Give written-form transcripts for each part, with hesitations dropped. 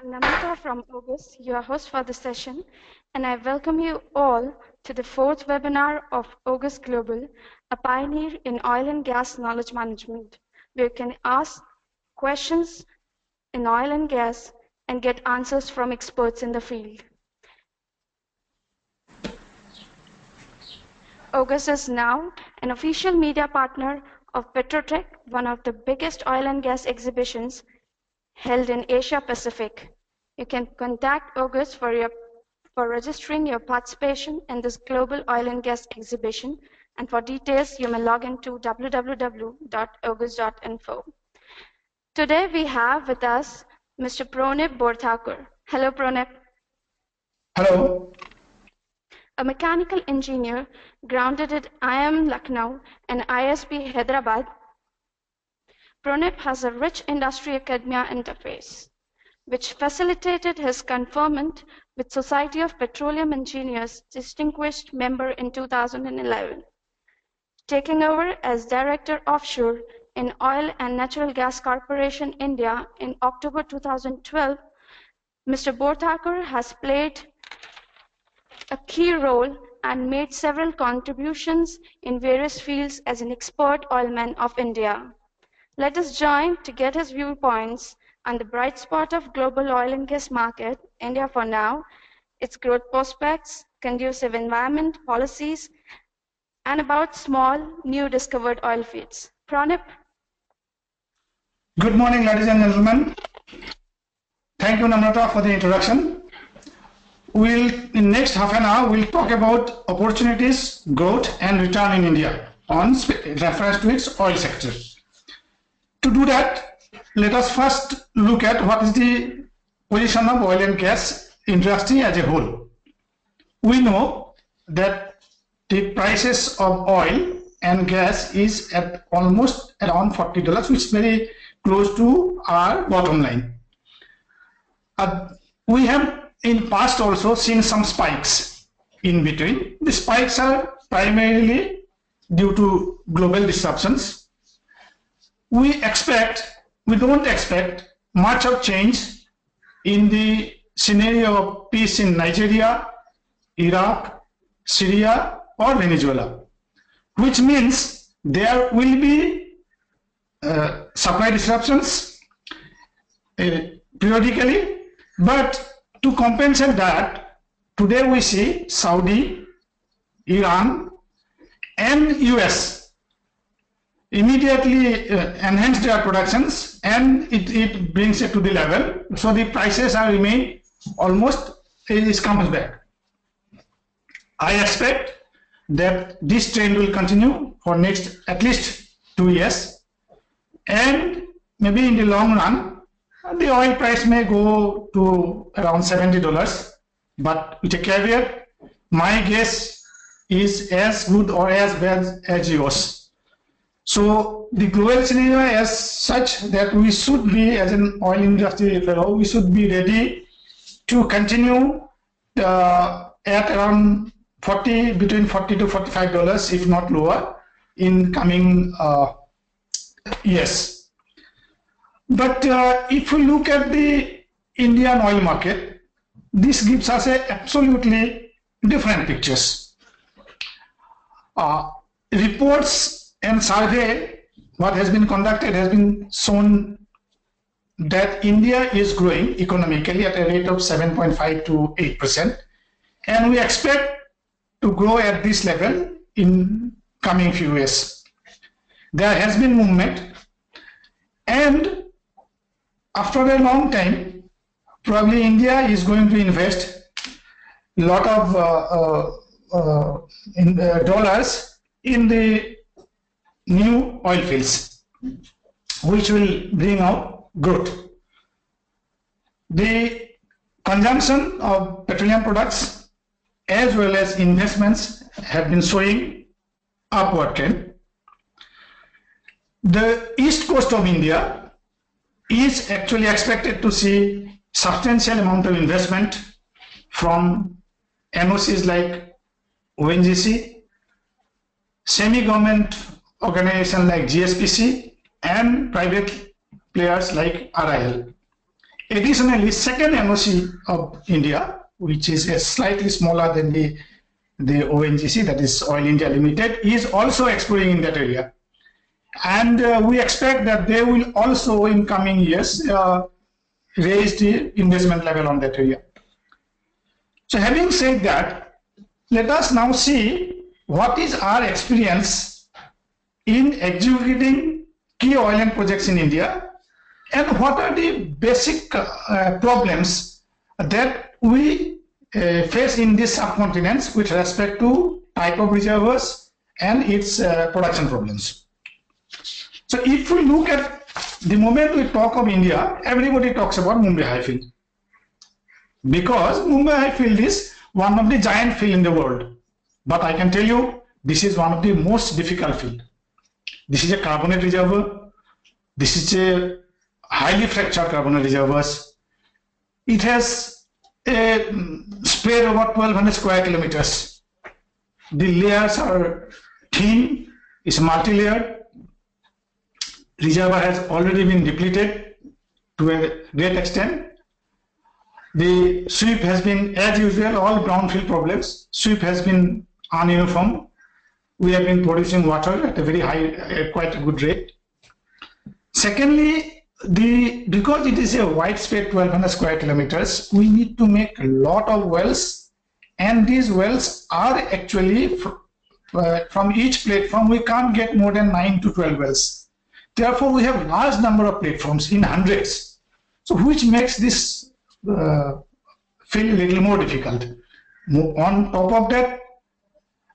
I'm Namita from Oges, your host for the session, and I welcome you all to the fourth webinar of Oges Global, a pioneer in oil and gas knowledge management, where you can ask questions in oil and gas and get answers from experts in the field. Oges is now an official media partner of Petrotech, one of the biggest oil and gas exhibitions held in Asia Pacific. You can contact Oges for registering your participation in this global oil and gas exhibition, and for details you may log into www.oges.info. Today we have with us Mr. Pranab Borthakur. Hello, Pranab. Hello. A mechanical engineer grounded at IIM Lucknow and ISB Hyderabad, Pranab has a rich industry academia interface, which facilitated his conferment with Society of Petroleum Engineers Distinguished Member in 2011. Taking over as Director Offshore in Oil and Natural Gas Corporation India in October 2012, Mr. Borthakur has played a key role and made several contributions in various fields as an expert oilman of India. Let us join to get his viewpoints on the bright spot of global oil and gas market, India for now, its growth prospects, conducive environment policies, and about small, new discovered oil fields. Pranab. Good morning, ladies and gentlemen. Thank you, Namrata, for the introduction. In next half an hour, we'll talk about opportunities, growth, and return in India on reference to its oil sector. To do that, let us first look at what is the position of oil and gas industry as a whole. We know that the prices of oil and gas is at almost around $40, which is very close to our bottom line. We have in past also seen some spikes in between. The spikes are primarily due to global disruptions. We don't expect much of change in the scenario of peace in Nigeria, Iraq, Syria, or Venezuela, which means there will be supply disruptions periodically, but to compensate that, today we see Saudi, Iran, and US immediately enhance their productions, and it brings it to the level. So the prices are remain almost, it comes back. I expect that this trend will continue for next at least 2 years, and maybe in the long run, the oil price may go to around $70, but with a caveat, my guess is as good or as bad as yours. So the global scenario is such that we should be, as an oil industry fellow, we should be ready to continue at around between $40 to $45, if not lower, in coming years. But if we look at the Indian oil market, this gives us a absolutely different pictures. Reports and survey, what has been conducted, has been shown that India is growing economically at a rate of 7.5 to 8%, and we expect to grow at this level in coming few years. There has been movement, and after a long time, probably India is going to invest a lot of dollars in the new oil fields, which will bring out growth. The consumption of petroleum products as well as investments have been showing upward trend. The east coast of India is actually expected to see substantial amount of investment from NOCs like ONGC, semi-government organizations like GSPC, and private players like RIL. Additionally, second NOC of India, which is slightly smaller than the ONGC, that is Oil India Limited, is also exploring in that area. And we expect that they will also in coming years raise the investment level on that area. So having said that, let us now see what is our experience in executing key oil and projects in India, and what are the basic problems that we face in this subcontinent with respect to type of reservoirs and its production problems. So if we look at the moment we talk of India, everybody talks about Mumbai High Field, because Mumbai High Field is one of the giant fields in the world. But I can tell you, this is one of the most difficult fields. This is a carbonate reservoir. This is a highly fractured carbonate reservoirs. It has a spread over 1,200 square kilometers. The layers are thin, it's multi-layered. Reservoir has already been depleted to a great extent. The sweep has been, as usual, all brownfield problems. Sweep has been ununiform. We have been producing water at a very high, quite a good rate. Secondly, because it is a widespread 1,200 square kilometers, we need to make a lot of wells, and these wells are actually from each platform we can't get more than 9 to 12 wells. Therefore, we have large number of platforms in hundreds, so which makes this field a little more difficult. On top of that,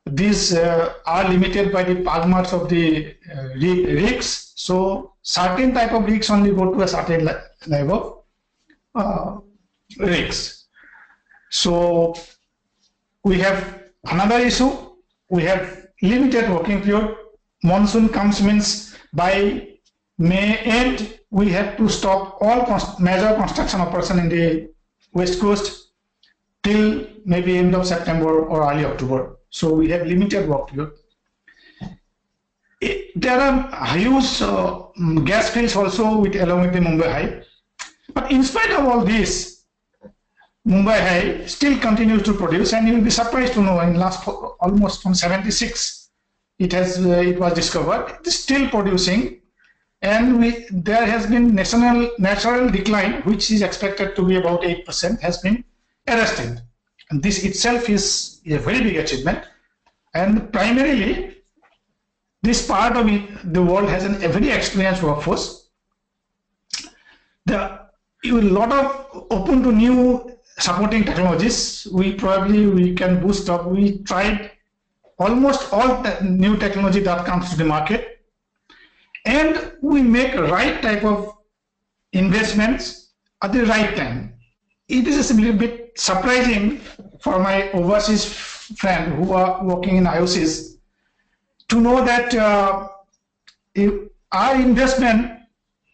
these are limited by the pagmarks of the rigs. So certain type of rigs only go to a certain level of rigs. So we have another issue. We have limited working period. Monsoon comes means by May end we have to stop all major construction operation in the west coast till maybe end of September or early October. So we have limited work period. There are huge gas fields also along with the Mumbai High. But in spite of all this, Mumbai High still continues to produce, and you will be surprised to know in last almost from 76 it was discovered. It is still producing, and there has been natural decline, which is expected to be about 8%, has been arrested. And this itself is a very big achievement. And primarily, this part of the world has a very experienced workforce. There are a lot of open to new supporting technologies. We can boost up. We tried almost all new technology that comes to the market, and we make right type of investments at the right time. It is a little bit surprising for my overseas friend who are working in IOCs to know that our investment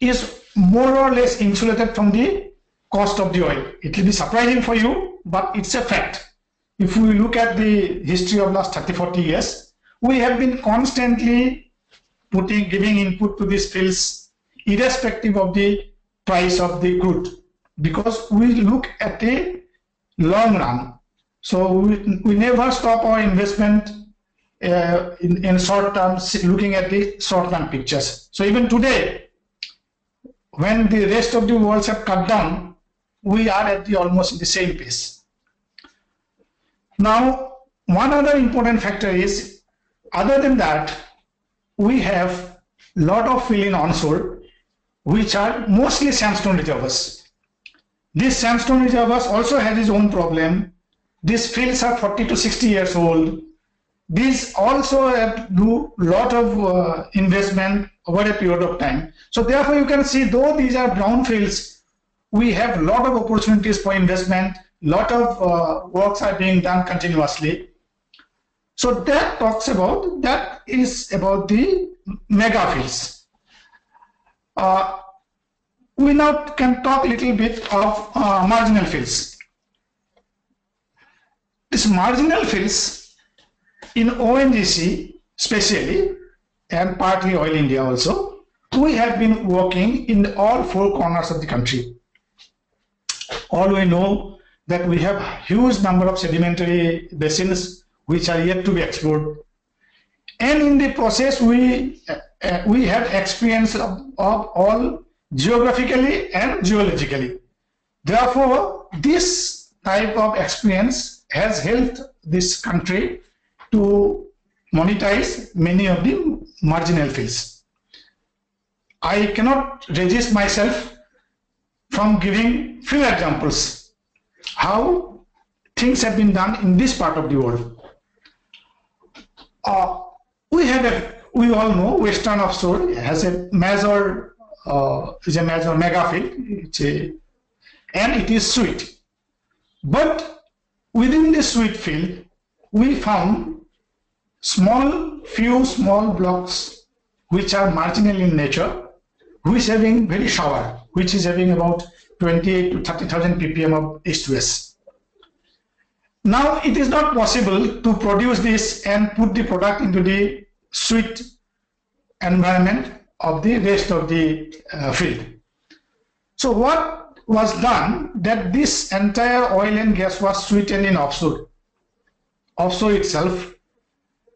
is more or less insulated from the cost of the oil. It will be surprising for you, but it's a fact. If we look at the history of last 30-40 years, we have been constantly giving input to these fields irrespective of the price of the crude, because we look at the long run. So we never stop our investment in short term, looking at the short term pictures. So even today, when the rest of the world have cut down, we are at the almost the same pace. Now, one other important factor is, other than that, we have a lot of field in onshore, which are mostly sandstone reservoirs. These sandstone reservoirs also have its own problem. These fields are 40 to 60 years old. These also have to do a lot of investment over a period of time. So therefore you can see, though these are brown fields, we have a lot of opportunities for investment, lot of works are being done continuously. So that is about the mega fields. We now can talk a little bit of marginal fields. These marginal fields in ONGC especially, and partly Oil India also, we have been working in all four corners of the country. all we know that we have huge number of sedimentary basins which are yet to be explored. And in the process, we have experience of all geographically and geologically. Therefore, this type of experience has helped this country to monetize many of the marginal fields. I cannot resist myself from giving few examples how things have been done in this part of the world. We all know Western offshore has a major mega field, and it is sweet. But within this sweet field, we found few small blocks which are marginal in nature, which is having very shallow, which is having about 28 to 30,000 ppm of east to west. Now it is not possible to produce this and put the product into the sweet environment of the rest of the field. So what was done, that this entire oil and gas was sweetened in offshore. Offshore itself,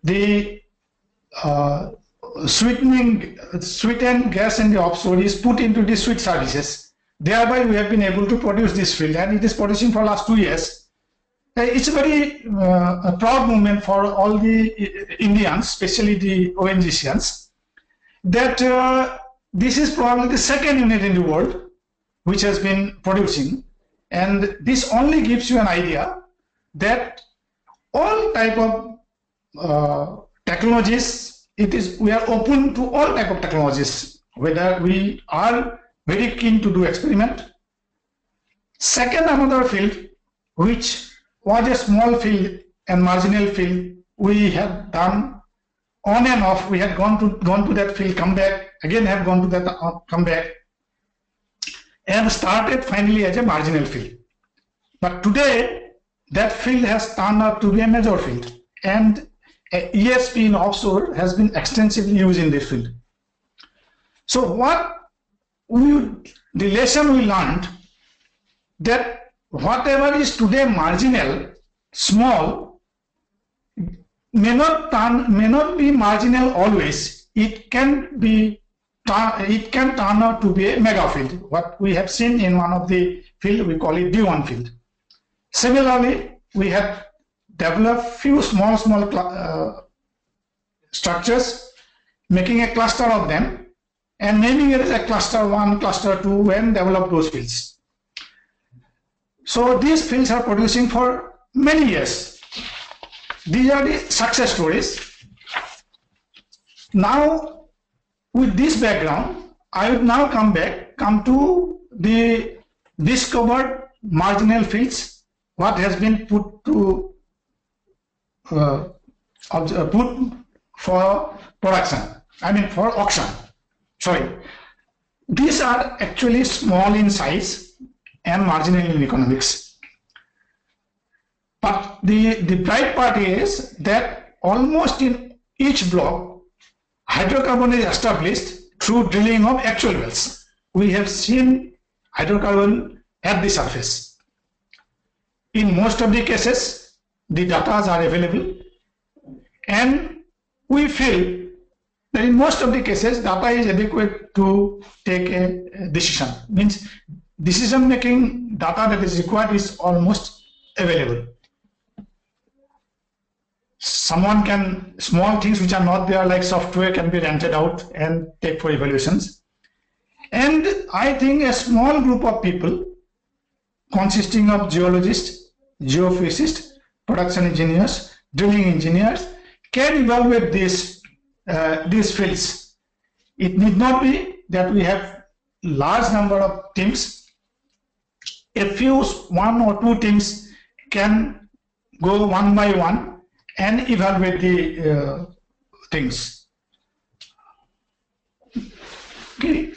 the sweetened gas in the offshore is put into the sweet services. Thereby we have been able to produce this field, and it is producing for last 2 years. It's a very proud moment for all the Indians, especially the ONGCians, that this is probably the second unit in the world which has been producing. And this only gives you an idea that all type of technologies, we are open to all type of technologies, whether we are very keen to do experiment. Second, another field which was a small field and marginal field, we have done on and off. We had gone to that field, come back, again have gone to that, come back, and started finally as a marginal field. But today, that field has turned out to be a major field, and ESP in offshore has been extensively used in this field. So the lesson we learned, that whatever is today marginal, small, may not be marginal always. It can turn out to be a mega field. What we have seen in one of the field, we call it D1 field. Similarly, we have developed few small structures, making a cluster of them and naming it as a cluster 1, cluster 2, and develop those fields. So these fields are producing for many years. These are the success stories. Now, with this background, I would now come to the discovered marginal fields, what has been put for production, for auction. Sorry. These are actually small in size and marginal in economics. But the bright part is that almost in each block, hydrocarbon is established through drilling of actual wells. We have seen hydrocarbon at the surface. In most of the cases, the data are available, and we feel that in most of the cases, data is adequate to take a decision. Means decision-making data that is required is almost available. Small things which are not there, like software, can be rented out and take for evaluations. And I think a small group of people consisting of geologists, geophysicists, production engineers, drilling engineers can evaluate these fields. It need not be that we have large number of teams. A few, 1 or 2 teams can go one by one and evaluate the things. Okay.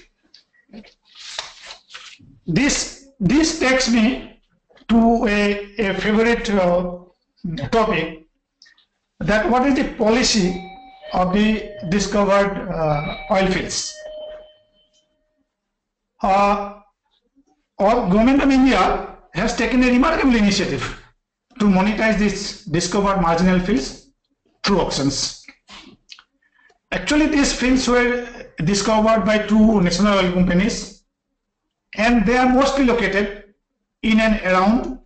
This takes me to a favorite topic, that what is the policy of the discovered oil fields. Government of India has taken a remarkable initiative to monetize these discovered marginal fields through auctions. Actually, these fields were discovered by two national oil companies, and they are mostly located in and around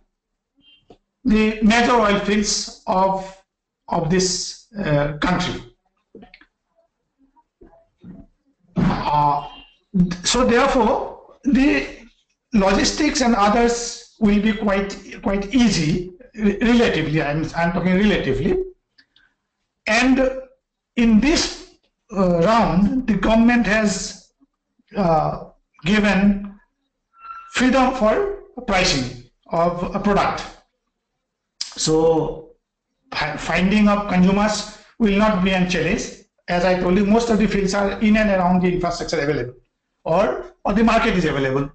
the major oil fields of this country. So therefore, the logistics and others will be quite easy, relatively. I'm talking relatively. And in this round, the government has given freedom for pricing of a product. So finding of consumers will not be a challenge. As I told you, most of the fields are in and around the infrastructure available, or the market is available.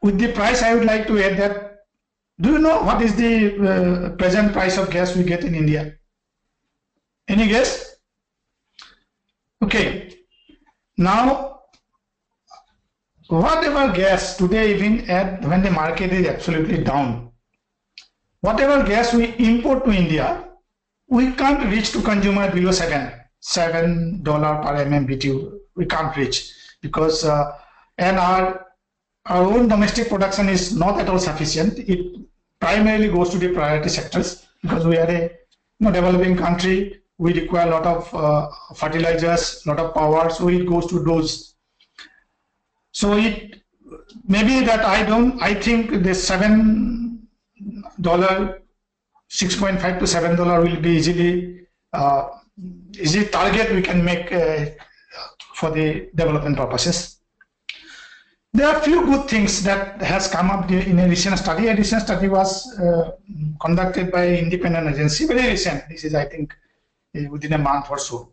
With the price, I would like to add that, do you know what is the present price of gas we get in India? Any guess? Okay. Now, whatever gas today, even when the market is absolutely down, whatever gas we import to India, we can't reach to consumer below $7 per MMBTU. We can't reach, because and our own domestic production is not at all sufficient. It primarily goes to the priority sectors, because we are a developing country. We require a lot of fertilizers, a lot of power, so it goes to those. So it maybe that I think the $6.5 to $7 will be easy target we can make for the development purposes. There are few good things that has come up in a recent study. A recent study was conducted by an independent agency, very recent. This is, I think, within a month or so.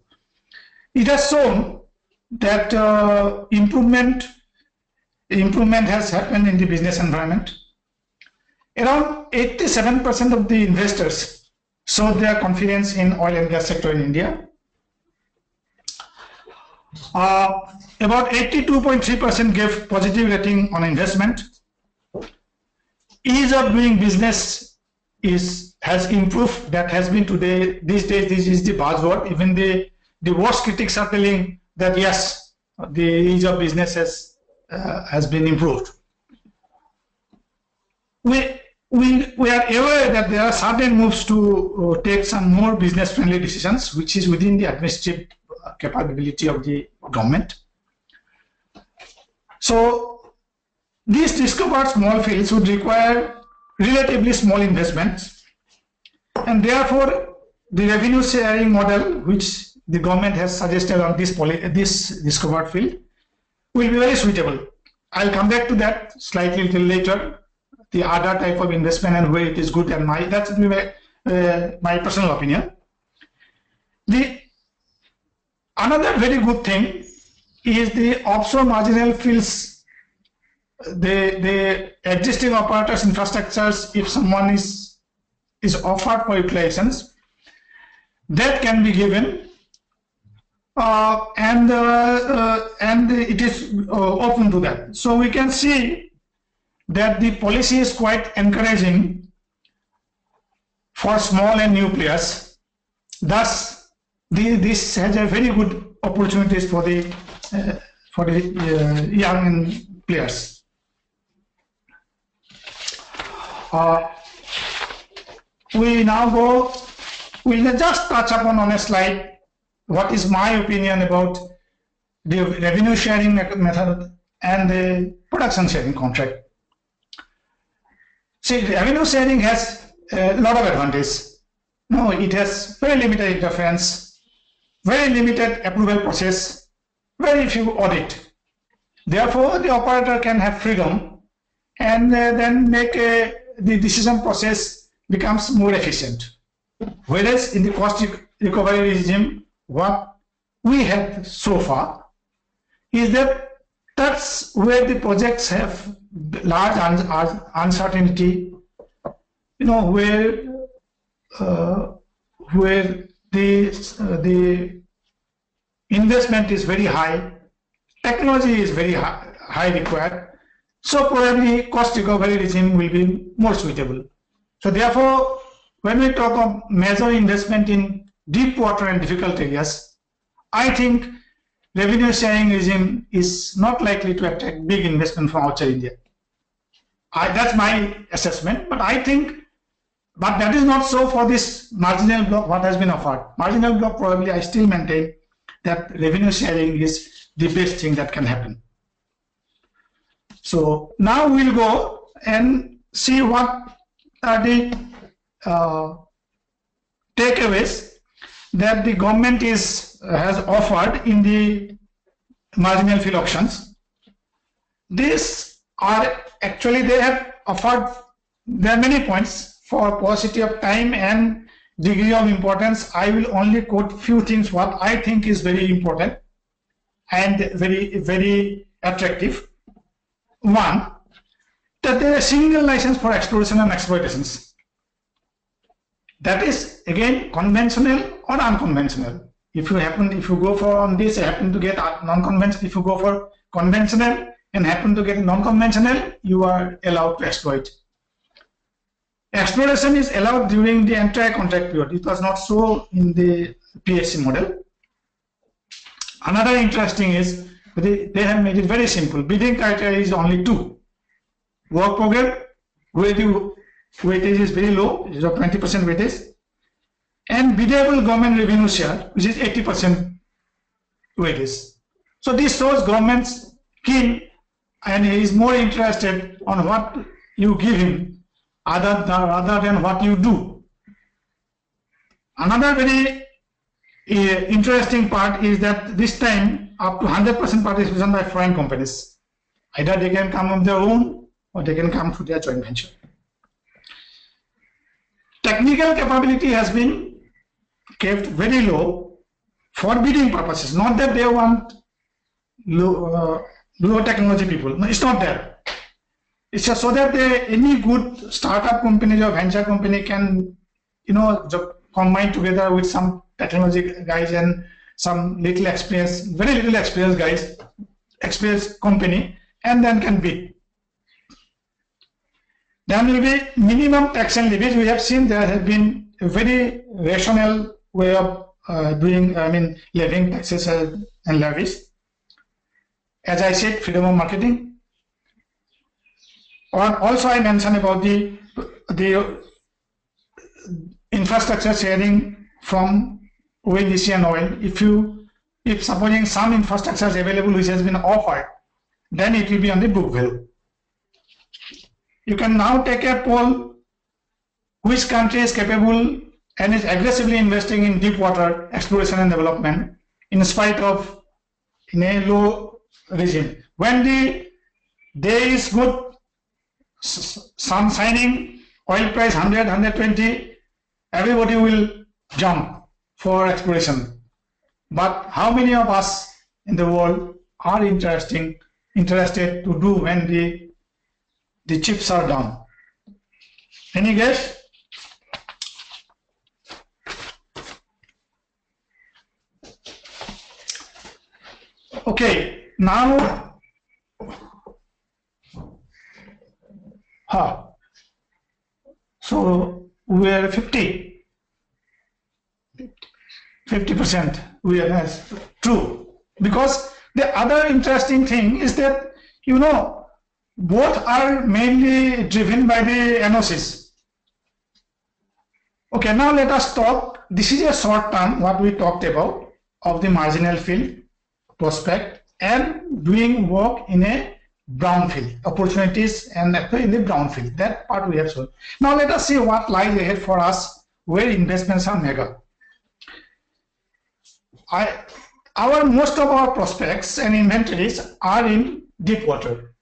It has shown that improvement has happened in the business environment. Around 87% of the investors showed their confidence in oil and gas sector in India. About 82.3% gave positive rating on investment. Ease of doing business has improved. That has been these days, this is the buzzword. Even the worst critics are telling that yes, the ease of business has been improved. We are aware that there are certain moves to take some more business-friendly decisions, which is within the administrative capability of the government. So these discovered small fields would require relatively small investments, and therefore the revenue sharing model which the government has suggested on this discovered field will be very suitable. I'll come back to that slightly little later. The other type of investment and where it is good, and that's my personal opinion. Another very good thing is the offshore marginal fields. The existing operators infrastructures, if someone is offered for utilizations, that can be given, and it is open to that. So we can see that the policy is quite encouraging for small and new players. Thus, this has a very good opportunities for the young players. We'll just touch upon on a slide what is my opinion about the revenue sharing method and the production sharing contract. See, revenue sharing has a lot of advantages. No, it has very limited interference, very limited approval process, very few audit. Therefore, the operator can have freedom, and then make the decision process becomes more efficient. Whereas in the cost recovery regime, what we have so far is that that's where the projects have large uncertainty, where the investment is very high, technology is very high required. So probably cost recovery regime will be more suitable. So therefore, when we talk of major investment in deep water and difficult areas, I think revenue sharing regime is not likely to attract big investment from outside India. That's my assessment, but I think, but that is not so for this marginal block what has been offered. Marginal block, probably I still maintain that revenue sharing is the best thing that can happen. So now we'll go and see what are the takeaways that the government has offered in the marginal field auctions. These are actually, they have offered, there are many points. For paucity of time and degree of importance, I will only quote few things what I think is very important and very attractive. One, that there is a single license for exploration and exploitations. That is again conventional or unconventional. If you go for on this, happen to get non-conventional. If you go for conventional and happen to get non-conventional, you are allowed to exploit. Exploration is allowed during the entire contract period. It was not so in the PSC model. Another interesting is they have made it very simple. Bidding criteria is only two. Work program, where the weightage is very low, it is of 20% weightage, and biddable government revenue share, which is 80% weightage. So this shows government's keen and he is more interested on what you give him rather than what you do. Another very interesting part is that this time up to 100% participation by foreign companies. Either they can come on their own or they can come through their joint venture. Technical capability has been kept very low for bidding purposes. Not that they want low technology people. No, it's not there. It's just so that any good startup company or venture company can, combine together with some technology guys and some very little experienced guys, experienced company, and then can bid. Then will be minimum tax and levies. We have seen there has been a very rational way of levying taxes and levies. As I said, freedom of marketing. Also, I mentioned about the infrastructure sharing from ONGC and oil. If supposing some infrastructure is available which has been offered, then it will be on the book value. You can now take a poll which country is capable and is aggressively investing in deep water exploration and development in spite of in a low regime. When the day is good, sun shining, oil price 100, 120, everybody will jump for exploration. But how many of us in the world are interested to do when the chips are down? Any guess? Okay, now so we are 50%. We are true, because the other interesting thing is that both are mainly driven by the NOCs. Okay, now let us talk. This is a short term what we talked about of the marginal field prospect and doing work in a brownfield opportunities and in the brownfield. That part we have shown. Now let us see what lies ahead for us where investments are mega. Most of our prospects and inventories are in deep water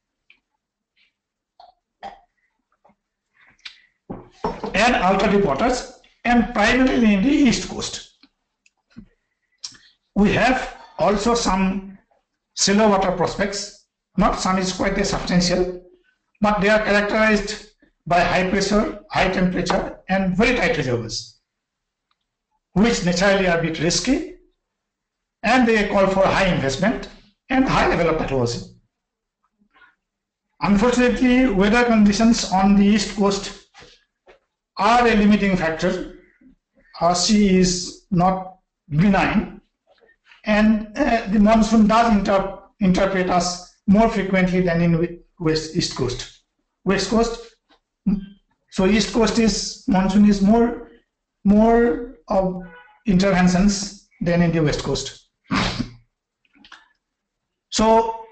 and ultra deep waters and primarily in the east coast. We have also some shallow water prospects. Not some is quite substantial, but they are characterized by high pressure, high temperature, and very tight reservoirs, which naturally are a bit risky, and they call for high investment. and high level of technology. Unfortunately, weather conditions on the east coast are a limiting factor. Our sea is not benign, and the monsoon does interpret us more frequently than in east coast. West coast, so east coast is monsoon is more of interventions than in the west coast. So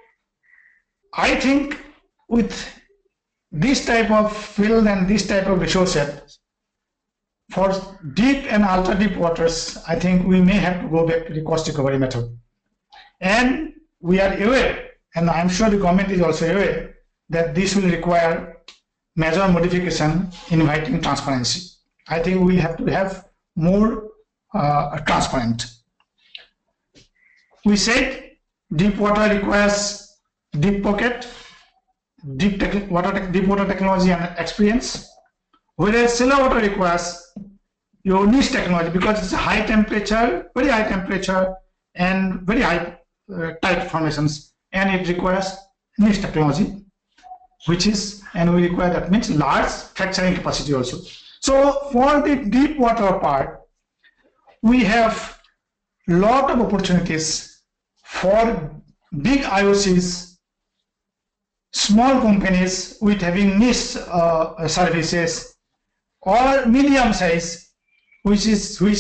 I think with this type of field and this type of resource set, for deep and ultra deep waters, I think we may have to go back to the cost recovery method. And we are aware, and I'm sure the government is also aware, that this will require major modification inviting transparency. I think we have to have more transparent. We said deep water requires deep pocket, deep water technology and experience, whereas shallow water requires your niche technology because it's a high temperature, very high temperature and very high tight formations, and it requires niche technology, which is, and we require, that means large fracturing capacity also. So for the deep water part, we have lot of opportunities for big IOCs, small companies with having niche services, or medium size, which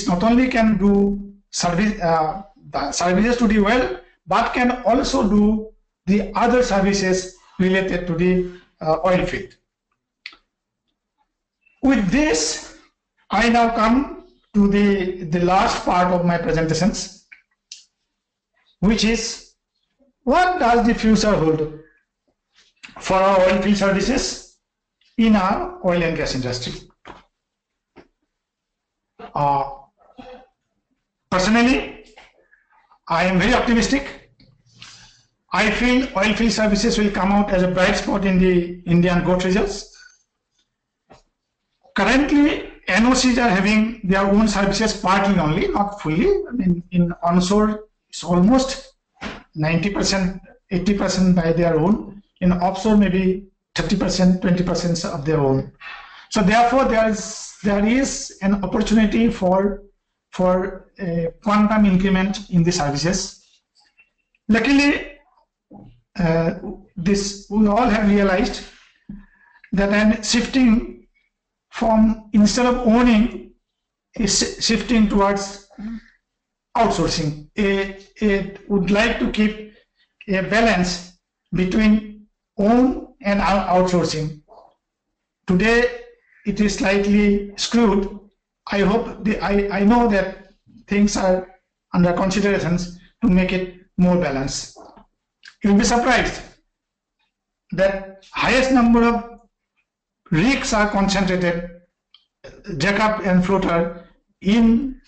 not only can do services to the well, but can also do the other services related to the oil field. With this, I now come to the last part of my presentations, which is what does the future hold for our oil field services in our oil and gas industry. Personally, I am very optimistic. I feel oil field services will come out as a bright spot in the Indian growth results. Currently, NOCs are having their own services partly only, not fully. I mean, in onshore, it's almost 90%, 80% by their own. In offshore, maybe 30%, 20% of their own. So therefore, there is an opportunity for a quantum increment in the services. Luckily, we all have realized that an shifting from, instead of owning, is shifting towards outsourcing. It would like to keep a balance between own and outsourcing. Today, it is slightly skewed. I know that things are under considerations to make it more balanced. You'll be surprised that highest number of rigs are concentrated, jackup and floater, in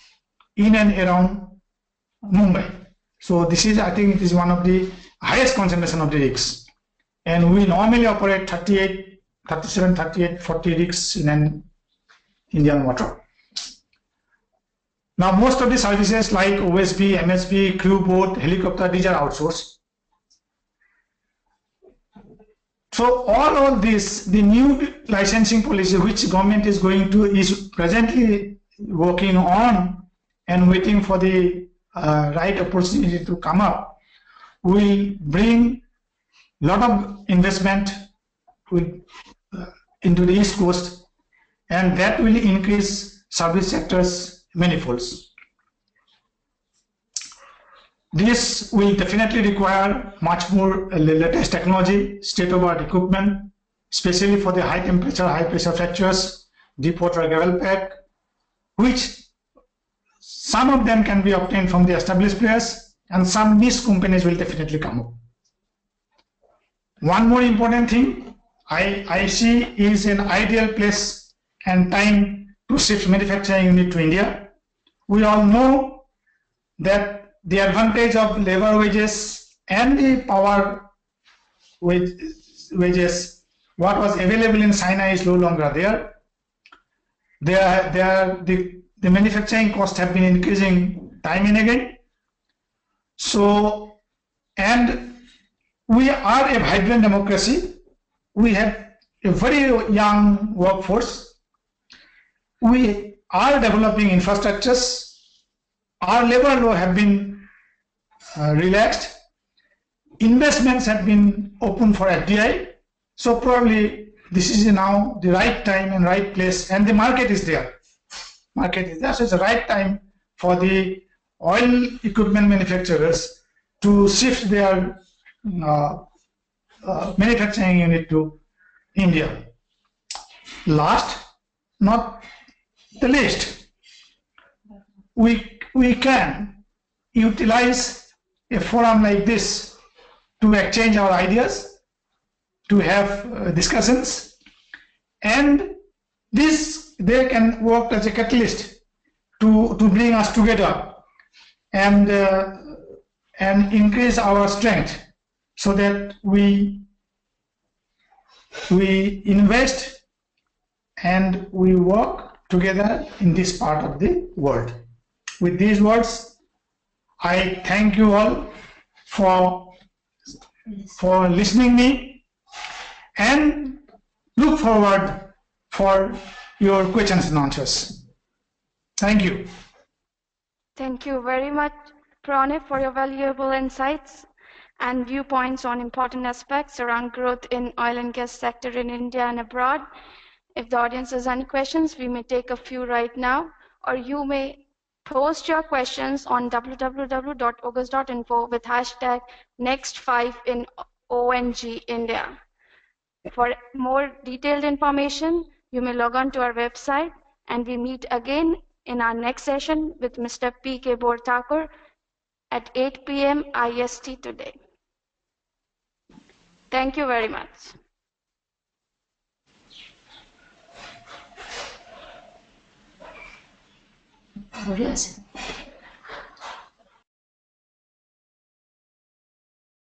and around Mumbai. So this is, I think it is one of the highest concentration of the rigs. And we normally operate 37, 38, 40 rigs in an Indian water. Now most of the services like OSB, MSB, crew boat, helicopter, these are outsourced. So all of this, the new licensing policy which government is presently working on and waiting for the right opportunity to come up, will bring a lot of investment into the East Coast, and that will increase service sectors manifolds. This will definitely require much more latest technology, state-of-the-art equipment, especially for the high temperature, high pressure fractures, deep water gravel pack, which some of them can be obtained from the established players, and some niche companies will definitely come up. One more important thing I see is an ideal place and time to shift manufacturing unit to India. We all know that the advantage of labor wages and the power wages, what was available in China, is no longer there. The manufacturing costs have been increasing time and again. So And we are a vibrant democracy. We have a very young workforce. We are developing infrastructures. Our labor law have been relaxed. Investments have been open for FDI. So probably this is now the right time and right place, and the market is there. Market is there, so it's the right time for the oil equipment manufacturers to shift their manufacturing unit to India. Last, not the least, we can utilize a forum like this to exchange our ideas, to have discussions, and they can work as a catalyst to bring us together and increase our strength, so that we invest and we work together in this part of the world. With these words, I thank you all for listening me, and look forward for your questions and answers. Thank you. Thank you very much, Pranay, for your valuable insights and viewpoints on important aspects around growth in oil and gas sector in India and abroad. If the audience has any questions, we may take a few right now, or you may post your questions on www.oges.info with hashtag next5 in ONG India. For more detailed information, you may log on to our website, and we meet again in our next session with Mr. P.K. Borthakur at 8 p.m. IST today. Thank you very much. Yes.